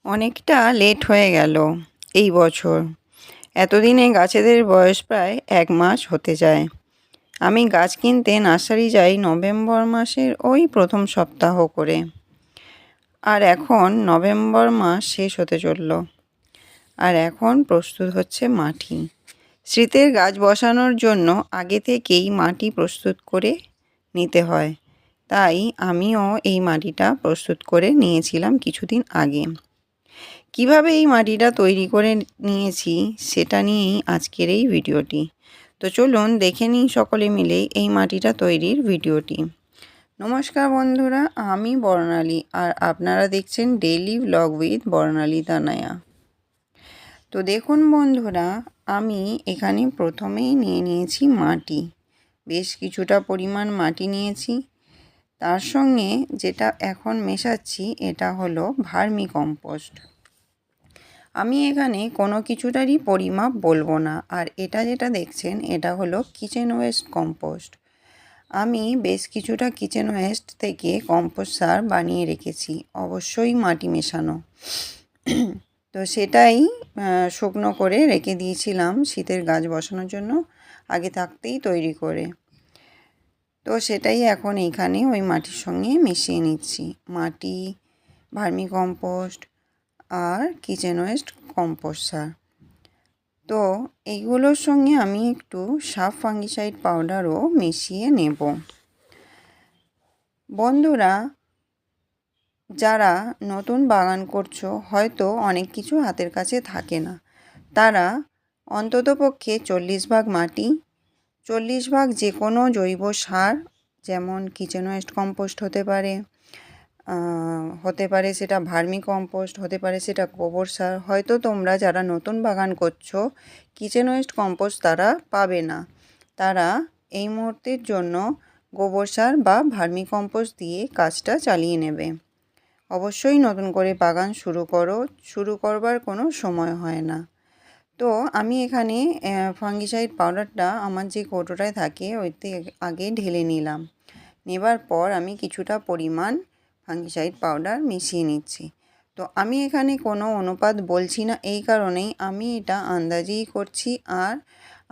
অনেকটা লেট হয়ে গেল এই বছর। এতদিনে গাছেদের বয়স প্রায় 1 মাস হতে যায়। আমি গাছ কিনতে নার্সারি যাই নভেম্বর মাসের ওই প্রথম সপ্তাহ করে। আর এখন নভেম্বর মাস শেষ হতে চলল। আর এখন প্রস্তুত হচ্ছে মাটি। শীতের গাছ বসানোর জন্য আগে থেকেই মাটি প্রস্তুত করে নিতে হয়। তাই আমিও এই মাটিটা প্রস্তুত করে নিয়েছিলাম কিছুদিন আগে। কিভাবে এই মাটিটা তৈরি করে নিয়েছি সেটা নিয়েই আজকের এই ভিডিওটি। তো চলুন দেখে নিই সকলে মিলে এই মাটিটা তৈরির ভিডিওটি। নমস্কার বন্ধুরা, আমি বর্ণালী আর আপনারা দেখছেন ডেইলি ব্লগ উইথ বর্ণালী দানায়া। তো দেখুন বন্ধুরা, আমি এখানে প্রথমেই নিয়ে নিয়েছি মাটি। বেশ কিছুটা পরিমাণ মাটি নিয়েছি। তার সঙ্গে যেটা এখন মেশাচ্ছি এটা হলো ভার্মি কম্পোস্ট। আমি এখানে কোনো কিছুটারই পরিমাপ বলবো না। আর এটা যেটা দেখছেন এটা হলো কিচেন ওয়েস্ট কম্পোস্ট। আমি বেশ কিছুটা কিচেন ওয়েস্ট থেকে কম্পোস্ট সার বানিয়ে রেখেছি, অবশ্যই মাটি মেশানো। তো সেটাই শুকনো করে রেখে দিয়েছিলাম শীতের গাছ বসানোর জন্য আগে থাকতেই তৈরি করে। তো সেটাই এখন এইখানে ওই মাটির সঙ্গে মিশিয়ে নিচ্ছি। মাটি, ভার্মি কম্পোস্ট আর কিচেন ওয়েস্ট কম্পোস্ট সার। তো এইগুলোর সঙ্গে আমি একটু সাফ ফাঙ্গিসাইড পাউডারও মিশিয়ে নেব। বন্ধুরা, যারা নতুন বাগান করছো, হয়তো অনেক কিছু হাতের কাছে থাকে না, তারা অন্ততপক্ষে 40 ভাগ মাটি, 40 ভাগ যে কোনো জৈব সার, যেমন কিচেন ওয়েস্ট কম্পোস্ট হতে পারে সেটা ভার্মি কম্পোস্ট, হতে পারে সেটা গোবর সার। হয়তো তোমরা যারা নতুন বাগান করছো কিচেন ওয়েস্ট কম্পোস্ট তারা পাবে না, তারা এই মুহূর্তের জন্য গোবর সার বা ভার্মি কম্পোস্ট দিয়ে কাজটা চালিয়ে নেবে। অবশ্যই নতুন করে বাগান শুরু করবার কোনো সময় হয় না। তো আমি এখানে ফাঙ্গিসাইড পাউডারটা আমার যে কৌটোটায় থাকে ওইতে আগে ঢেলে নিলাম। নেবার পর আমি কিছুটা পরিমাণ ফাঙ্গিসাইড পাউডার মিশিয়ে নিচ্ছি। তো আমি এখানে কোনো অনুপাত বলছি না, এই কারণেই আমি এটা আন্দাজেই করছি। আর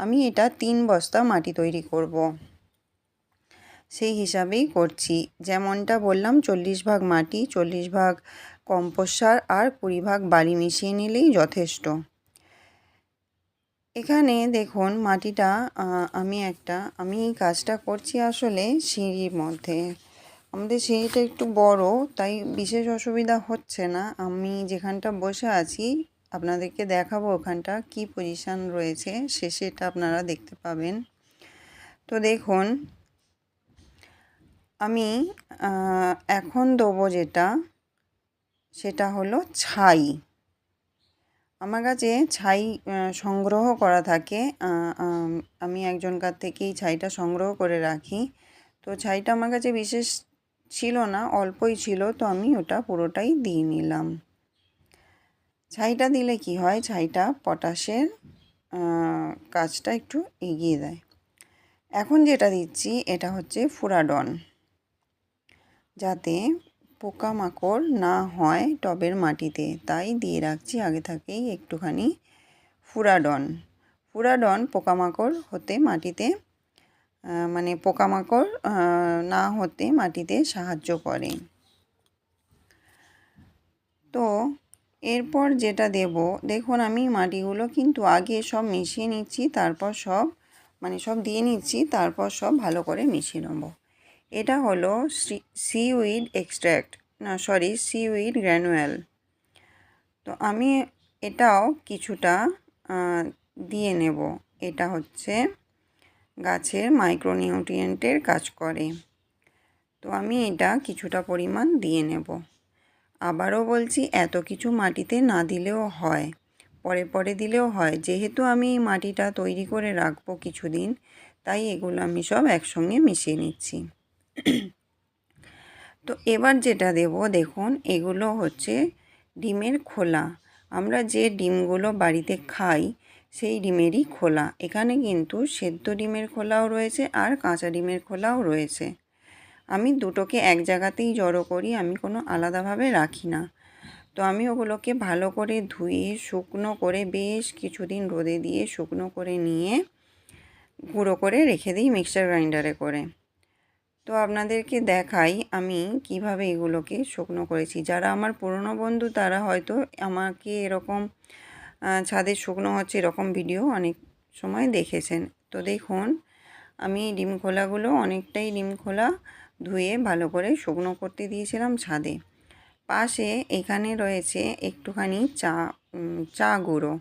আমি এটা 3 বস্তা মাটি তৈরি করব, সেই হিসাবেই করছি। যেমনটা বললাম 40 ভাগ মাটি, 40 ভাগ কম্পোস্ট সার আর 20 ভাগ বালি মিশিয়ে নিলেই যথেষ্ট। এখানে দেখুন মাটিটা আমি এই কাজটা করছি আসলে সিঁড়ির মধ্যে। আমাদের সিঁড়িটা একটু বড়, তাই বিশেষ অসুবিধা হচ্ছে না। আমি যেখানটা বসে আছি আপনাদেরকে দেখাবো ওখানটা কি পজিশান রয়েছে, শেষে এটা আপনারা দেখতে পাবেন। তো দেখুন, আমি এখন দেবো সেটা হলো ছাই। আমার কাছে ছাই সংগ্রহ করা থাকে। আমি একজনকার থেকেই ছাইটা সংগ্রহ করে রাখি। তো ছাইটা আমার কাছে বিশেষ ছিল না, অল্পই ছিল, তো আমি ওটা পুরোটাই দিয়ে নিলাম। ছাইটা দিলে কি হয়, ছাইটা পটাশের কাজটা একটু এগিয়ে দেয়। এখন যেটা দিচ্ছি এটা হচ্ছে ফুরাডন, যাতে পোকামাকড় না হয় টবের মাটিতে, তাই দিয়ে রাখছি আগে থেকেই একটুখানি ফুরাডন পোকামাকড় হতে মাটিতে পোকামাকড় না হতে মাটিতে সাহায্য করে। তো এরপর যেটা দেব, দেখুন আমি মাটিগুলো কিন্তু আগে সব মিশিয়ে নিচ্ছি, তারপর সব দিয়ে নিচ্ছি, তারপর সব ভালো করে মিশিয়ে নেব। এটা হলো সিউইড গ্র্যানুয়াল। তো আমি এটাও কিছুটা দিয়ে নেব। এটা হচ্ছে গাছের মাইক্রোনিউট্রিয়েন্টের কাজ করে। তো আমি এটা কিছুটা পরিমাণ দিয়ে নেব। আবারও বলছি, এত কিছু মাটিতে না দিলেও হয়, পরে দিলেও হয়। যেহেতু আমি এই মাটিটা তৈরি করে রাখবো কিছুদিন, তাই এগুলো আমি সব একসঙ্গে মিশিয়ে নিচ্ছি। তো এবার যেটা দেব, দেখুন এগুলো হচ্ছে ডিমের খোলা। আমরা যে ডিমগুলো বাড়িতে খাই সেই ডিমেরই খোলা। এখানে কিন্তু সেদ্ধ ডিমের খোলাও রয়েছে আর কাঁচা ডিমের খোলাও রয়েছে। আমি দুটোকে এক জায়গাতেই জড়ো করি, আমি কোনো আলাদাভাবে রাখি না। তো আমি ওগুলোকে ভালো করে ধুয়ে শুকনো করে বেশ কিছুদিন রোদে দিয়ে শুকনো করে নিয়ে গুঁড়ো করে রেখে দিই মিক্সচার গ্রাইন্ডারে করে। তো আপনাদেরকে দেখাই আমি কিভাবে এগুলোকে শুকনো করেছি। যারা আমার পুরনো বন্ধু তারা হয়তো আমাকে এরকম ছাদে শুকনো হচ্ছে এরকম ভিডিও অনেক সময় দেখেছেন। তো দেখুন আমি ডিম খোলাগুলো অনেকটাই ডিম খোলা ধুয়ে ভালো করে শুকনো করতে দিয়েছিলাম ছাদে। পাশে এখানে রয়েছে একটুখানি চা গুঁড়ো,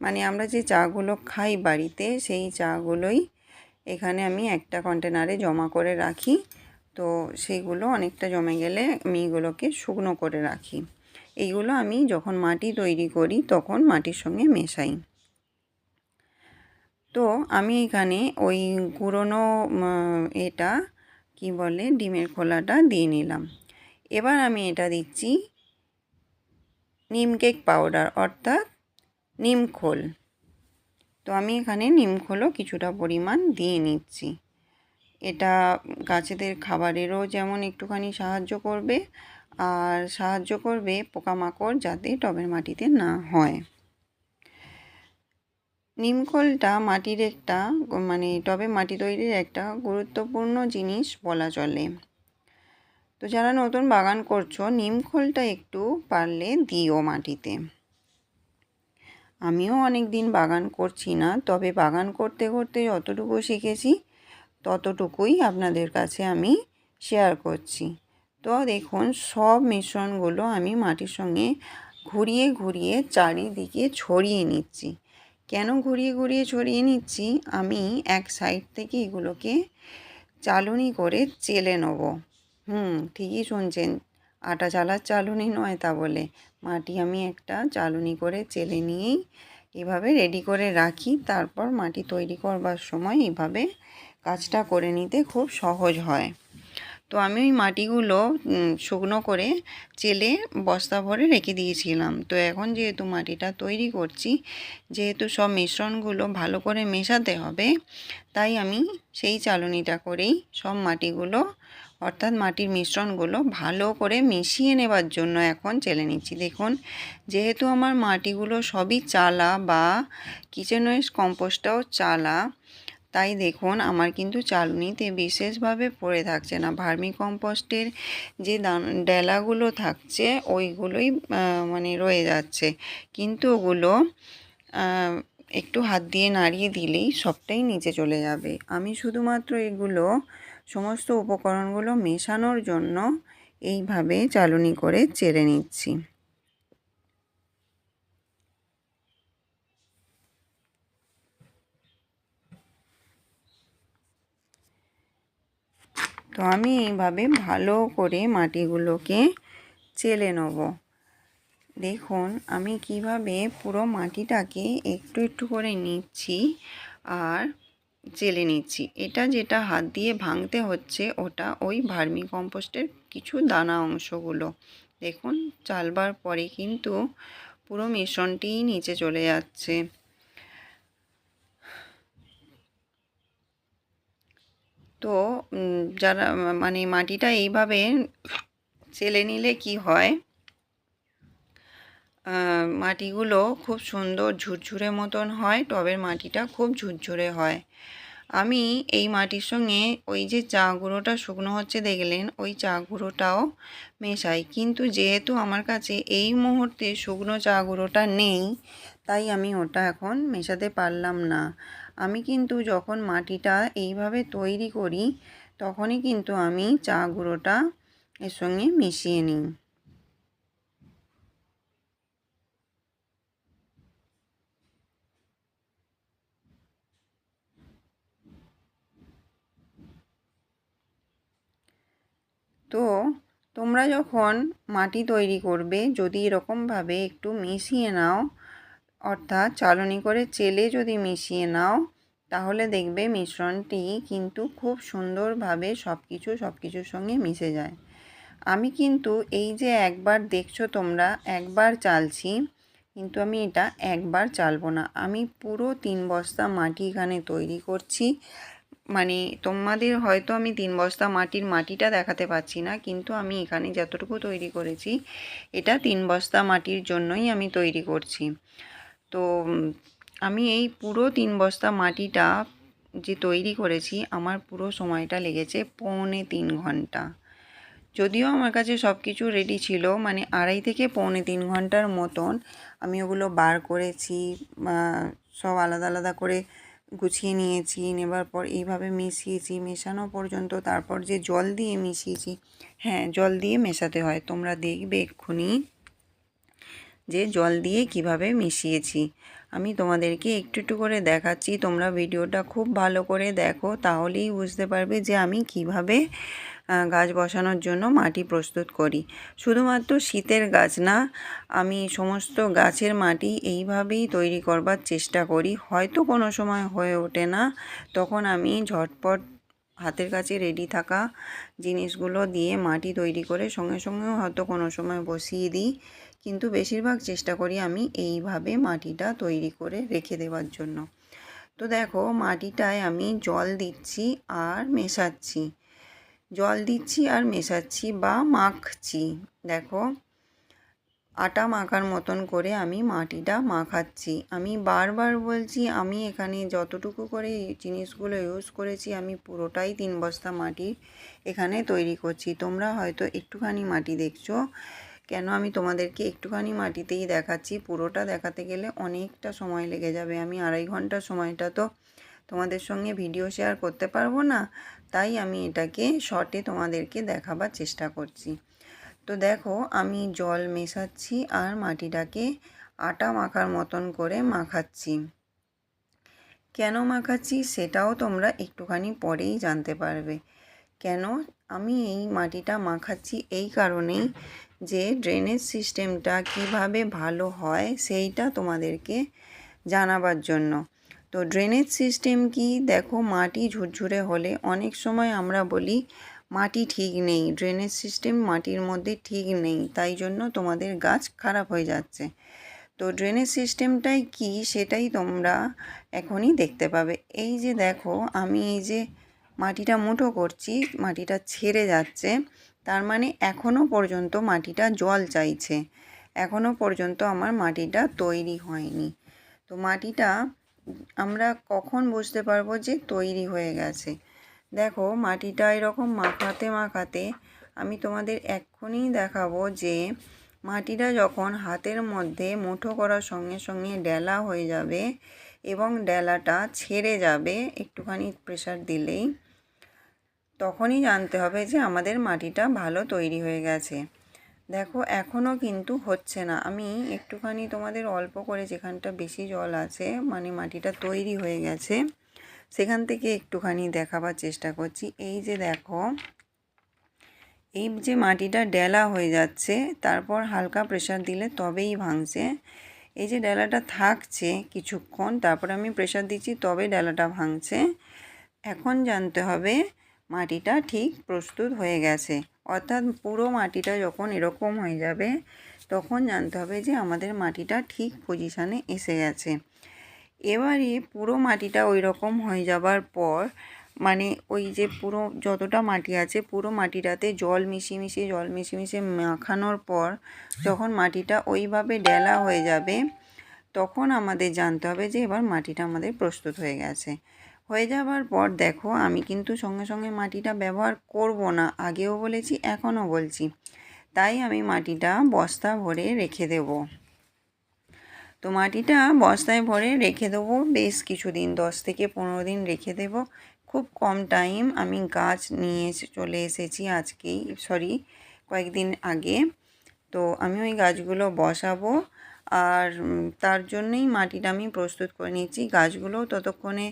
মানে আমরা যে চাগুলো খাই বাড়িতে সেই চাগুলোই এখানে আমি একটা কন্টেনারে জমা করে রাখি। তো সেইগুলো অনেকটা জমে গেলে আমি এগুলোকে শুকনো করে রাখি। এইগুলো আমি যখন মাটি তৈরি করি তখন মাটির সঙ্গে মেশাই। তো আমি এখানে ওই গুঁড়োনো এটা কি বলে ডিমের খোলাটা দিয়ে নিলাম। এবার আমি এটা দিচ্ছি নিম কেক পাউডার অর্থাৎ নিমখোল। তো আমি এখানে নিমখোলও কিছুটা পরিমাণ দিয়ে নিচ্ছি। এটা গাছেদের খাবারেরও যেমন একটুখানি সাহায্য করবে, আর সাহায্য করবে পোকামাকড় যাতে টবের মাটিতে না হয়। নিমখোলটা মাটির একটা মানে টবে মাটি তৈরির একটা গুরুত্বপূর্ণ জিনিস বলা চলে। তো যারা নতুন বাগান করছো নিমখোলটা একটু পারলে দিও মাটিতে। আমিও অনেক দিন বাগান করছি না, তবে বাগান করতে করতে যতটুকু শিখেছি ততটুকুই আপনাদের কাছে আমি শেয়ার করছি। তো দেখুন সব মিশ্রণগুলো আমি মাটির সঙ্গে ঘুরিয়ে ঘুরিয়ে চারিদিকে ছড়িয়ে নিচ্ছি। কেন ঘুরিয়ে ঘুরিয়ে ছড়িয়ে নিচ্ছি, আমি এক সাইড থেকে এগুলোকে চালুনি করে চেলে নেব। ঠিকই শুনছেন, আটা চালার চালুনি নয় তা বলে, মাটি আমি একটা চালুনি করে চেলে নিয়েই এভাবে রেডি করে রাখি। তারপর মাটি তৈরি করবার সময় এইভাবে কাজটা করে নিতে খুব সহজ হয়। তো আমি ওই মাটিগুলো শুকনো করে চেলে বস্তা ভরে রেখে দিয়েছিলাম। তো এখন যেহেতু মাটিটা তৈরি করছি, যেহেতু সব মিশ্রণগুলো ভালো করে মেশাতে হবে, তাই আমি সেই চালুনিটা করেই সব মাটিগুলো অর্থাৎ মাটির মিশ্রণগুলো ভালো করে মিশিয়ে নেবার জন্য এখন চেলে নিচ্ছি। দেখুন যেহেতু আমার মাটিগুলো সবই চালা বা কিচেন ওয়েস্ট কম্পোস্টটাও চালা, তাই দেখুন আমার কিন্তু চালুনিতে বিশেষভাবে পড়ে থাকছে না। ভার্মি কম্পোস্টের যে ডেলাগুলো থাকছে ওইগুলোই মানে রয়ে যাচ্ছে, কিন্তু ওগুলো একটু হাত দিয়ে নাড়িয়ে দিলেই সবটাই নিচে চলে যাবে। আমি শুধুমাত্র এগুলো সমস্ত উপকরণগুলো মেশানোর জন্য এইভাবে চালুনি করে চেলে নিচ্ছি। তো আমি এইভাবে ভালো করে মাটিগুলোকে চেলে নেব। দেখুন আমি কিভাবে পুরো মাটিটাকে একটু একটু করে নিচ্ছি আর চেলে নিচ্ছি। এটা যেটা হাত দিয়ে ভাঙতে হচ্ছে ওটা ওই ভার্মি কম্পোস্টের কিছু দানা অংশগুলো। দেখুন চালবার পরে কিন্তু পুরো মিশ্রণটিই নিচে চলে যাচ্ছে। তো যারা মানে মাটিটা এইভাবে চেলে নিলে কি হয়, মাটিগুলো খুব সুন্দর ঝুরঝুরে মতন হয়, টবের মাটিটা খুব ঝুরঝুরে হয়। আমি এই মাটির সঙ্গে ওই যে চা গুঁড়োটা শুকনো হচ্ছে দেখলেন, ওই চা গুঁড়োটাও মেশাই, কিন্তু যেহেতু আমার কাছে এই মুহূর্তে শুকনো চা গুঁড়োটা নেই, তাই আমি ওটা এখন মেশাতে পারলাম না। আমি কিন্তু যখন মাটিটা এইভাবে তৈরি করি তখনই কিন্তু আমি চা গুঁড়োটা এর সঙ্গে মিশিয়ে নিই। তো তোমরা যখন মাটি তৈরি করবে যদি এরকমভাবে একটু মিশিয়ে নাও, অর্থাৎ চালনি করে চেলে যদি মিশিয়ে নাও, তাহলে দেখবে মিশ্রণটি কিন্তু খুব সুন্দরভাবে সব কিছুর সঙ্গে মিশে যায়। আমি কিন্তু এই যে একবার দেখছো তোমরা একবার চালছি, কিন্তু আমি এটা একবার চালবো না। আমি পুরো 3 বস্তা মাটি এখানে তৈরি করছি। মানে তোমাদের হয়তো আমি 3 বস্তা মাটিটা দেখাতে পাচ্ছি না, কিন্তু আমি এখানে যতটুকু তৈরি করেছি এটা 3 বস্তা মাটির জন্যই আমি তৈরি করছি। তো আমি এই পুরো 3 বস্তা মাটিটা যে তৈরি করেছি আমার পুরো সময়টা লেগেছে 2.25 ঘন্টা। যদিও আমার কাছে সব কিছু রেডি ছিল, মানে 2.5 থেকে 2.25 ঘন্টার মতন আমি ওগুলো বার করেছি, সব আলাদা আলাদা করে গুছিয়ে নিয়েছি। নেবার পর এইভাবে মিশিয়েছি, মেশানো পর্যন্ত, তারপর যে জল দিয়ে মিশিয়েছি, হ্যাঁ জল দিয়ে মেশাতে হয়, তোমরা দেখবে এক্ষুনি যে জল দিয়ে কিভাবে মিশিয়েছি। আমি তোমাদেরকে একটু একটু করে দেখাচ্ছি, তোমরা ভিডিওটা খুব ভালো করে দেখো, তাহলেই বুঝতে পারবে যে আমি কিভাবে গাছ বসানোর জন্য মাটি প্রস্তুত করি। শুধুমাত্র শীতের গাছ না, আমি সমস্ত গাছের মাটি এইভাবেই তৈরি করবার চেষ্টা করি। হয়তো কোনো সময় হয়ে ওঠে না, তখন আমি ঝটপট হাতের কাছে রেডি থাকা জিনিসগুলো দিয়ে মাটি তৈরি করে সঙ্গে সঙ্গেও হয়তো কোনো সময় বসিয়ে দিই, কিন্তু বেশিরভাগ চেষ্টা করি আমি এইভাবে মাটিটা তৈরি করে রেখে দেওয়ার জন্য। তো দেখো মাটিটায় আমি জল দিচ্ছি আর মেশাচ্ছি, জল দিচ্ছি আর মেশাচ্ছি বা মাখছি। দেখো আটা মাখার মতন করে আমি মাটিটা মাখাচ্ছি। আমি বারবার বলছি, আমি এখানে যতটুকু করে জিনিসগুলো ইউজ করেছি আমি পুরোটাই 3 বস্তা মাটি এখানে তৈরি করছি। তোমরা হয়তো একটুখানি মাটি দেখছো, কেন আমি তোমাদেরকে একটুখানি মাটিতেই দেখাচ্ছি, পুরোটা দেখাতে গেলে অনেকটা সময় লেগে যাবে। আমি 2.5 ঘন্টার সময়টা তো তোমাদের সঙ্গে ভিডিও শেয়ার করতে পারবো না, তাই আমি এটাকে শর্টে তোমাদেরকে দেখাবার চেষ্টা করছি। তো দেখো আমি জল মেশাচ্ছি আর মাটিটাকে আটা মাখার মতন করে মাখাচ্ছি। কেন মাখাচ্ছি সেটাও তোমরা একটুখানি পরেই জানতে পারবে। কেন আমি এই মাটিটা মাখাচ্ছি এই কারণেই যে ড্রেনেজ সিস্টেমটা কিভাবে ভালো হয় সেইটা তোমাদেরকে জানাবার জন্য। তো ড্রেনেজ সিস্টেম কি, দেখো মাটি ঝুরঝুরে হলে অনেক সময় আমরা বলি মাটি ঠিক নেই, ড্রেনেজ সিস্টেম মাটির মধ্যে ঠিক নেই, তাই জন্য তোমাদের গাছ খারাপ হয়ে যাচ্ছে। তো ড্রেনেজ সিস্টেমটাই কি সেটাই তোমরা এখনই দেখতে পাবে। এই যে দেখো আমি এই যে মাটিটা মুঠো করছি, মাটিটা ছেড়ে যাচ্ছে, তার মানে এখনও পর্যন্ত মাটিটা জল চাইছে, এখনও পর্যন্ত আমার মাটিটা তৈরি হয়নি। তো মাটিটা আমরা কখন বুঝতে পারবো যে তৈরি হয়ে গেছে? দেখো মাটিটা এরকম মাখাতে মাখাতে আমি তোমাদের এক্ষুনি দেখাবো যে মাটিটা যখন হাতের মধ্যে মুঠো করার সঙ্গে সঙ্গে ডেলা হয়ে যাবে এবং ডেলাটা ছেড়ে যাবে একটুখানি প্রেসার দিলেই, তখনই জানতে হবে যে আমাদের মাটিটা ভালো তৈরি হয়ে গেছে। দেখো এখনও কিন্তু হচ্ছে না, আমি একটুখানি তোমাদের অল্প করে যেখানটা বেশি জল আছে মানে মাটিটা তৈরি হয়ে গেছে সেখান থেকে একটুখানি দেখাবার চেষ্টা করছি। এই যে দেখো এই যে মাটিটা ডেলা হয়ে যাচ্ছে, তারপর হালকা প্রেসার দিলে তবেই ভাঙছে। এই যে ডেলাটা থাকছে কিছুক্ষণ, তারপর আমি প্রেসার দিচ্ছি তবে ডেলাটা ভাঙছে। এখন জানতে হবে মাটিটা ঠিক প্রস্তুত হয়ে গেছে, অর্থাৎ পুরো মাটিটা যখন এরকম হয়ে যাবে তখন জানতে হবে যে আমাদের মাটিটা ঠিক পজিশানে এসে গেছে। এবারে পুরো মাটিটা ওই রকম হয়ে যাবার পর মানে ওই যে পুরো যতটা মাটি আছে পুরো মাটিটাতে জল মিশিয়ে মাখানোর পর যখন মাটিটা ওইভাবে ডেলা হয়ে যাবে তখন আমাদের জানতে হবে যে এবার মাটিটা আমাদের প্রস্তুত হয়ে গেছে। হয়ে যাবার পর দেখো আমি কিন্তু সঙ্গে সঙ্গে মাটিটা ব্যবহার করব না, আগেও বলেছি এখনও বলছি, তাই আমি মাটিটা বস্তা ভরে রেখে দেব। তো মাটিটা বস্তায় ভরে রেখে দেবো বেশ কিছুদিন, 10 থেকে 15 দিন রেখে দেব। খুব কম টাইম, আমি গাছ নিয়ে চলে এসেছি আজকেই, কয়েকদিন আগে। তো আমি ওই গাছগুলো বসাবো আর তার জন্যই মাটিটা আমি প্রস্তুত করে নিচ্ছি। গাছগুলোও ততক্ষণে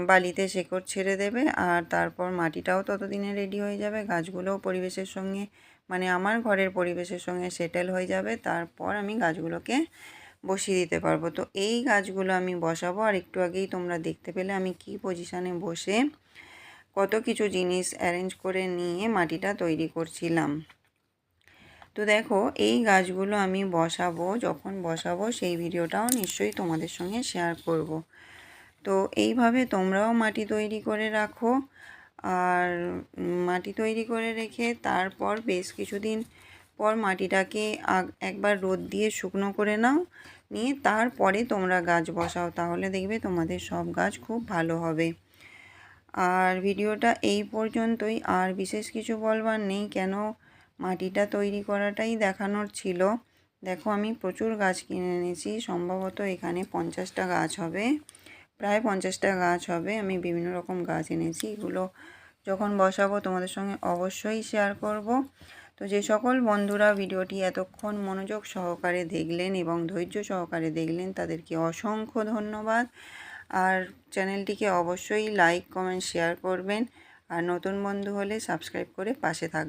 বালিতে শেকড় ছেড়ে দেবে আর তারপর মাটিটাও ততদিনে রেডি হয়ে যাবে, গাছগুলোও পরিবেশের সঙ্গে মানে আমার ঘরের পরিবেশের সঙ্গে সেটেল হয়ে যাবে, তারপর আমি গাছগুলোকে বসিয়ে দিতে পারবো। তো এই গাছগুলো আমি বসাবো আর একটু আগেই তোমরা দেখতে পেলে আমি কি পজিশানে বসে কত কিছু জিনিস অ্যারেঞ্জ করে নিয়ে মাটিটা তৈরি করছিলাম। তো দেখো এই গাছগুলো আমি বসাবো, যখন বসাবো সেই ভিডিওটাও নিশ্চয়ই তোমাদের সঙ্গে শেয়ার করব। তো এইভাবে তোমরাও মাটি তৈরি করে রাখো। আর মাটি তৈরি করে রেখে তারপর বেশ কিছুদিন পর মাটিটাকে একবার রোদ দিয়ে শুকনো করে নাও, নিয়ে তারপরে তোমরা গাছ বসাও, তাহলে দেখবে তোমাদের সব গাছ খুব ভালো হবে। আর ভিডিওটা এই পর্যন্তই, আর বিশেষ কিছু বলবার নেই, কেন মাটিটা তৈরি করাটাই দেখানোর ছিল। দেখো আমি প্রচুর গাছ কিনে এনেছি, সম্ভবত এখানে 50টা গাছ হবে, প্রায় 50টা গাছ হবে। আমি বিভিন্ন রকম গাছ এনেছি, এগুলো যখন বসাবো তোমাদের সঙ্গে অবশ্যই শেয়ার করব। তো যে সকল বন্ধুরা ভিডিওটি এতক্ষণ মনোযোগ সহকারে দেখলেন এবং ধৈর্য সহকারে দেখলেন তাদেরকে অসংখ্য ধন্যবাদ। আর চ্যানেলটিকে অবশ্যই লাইক, কমেন্ট, শেয়ার করবেন। আর নতুন বন্ধু হলে সাবস্ক্রাইব করে পাশে থাকবেন।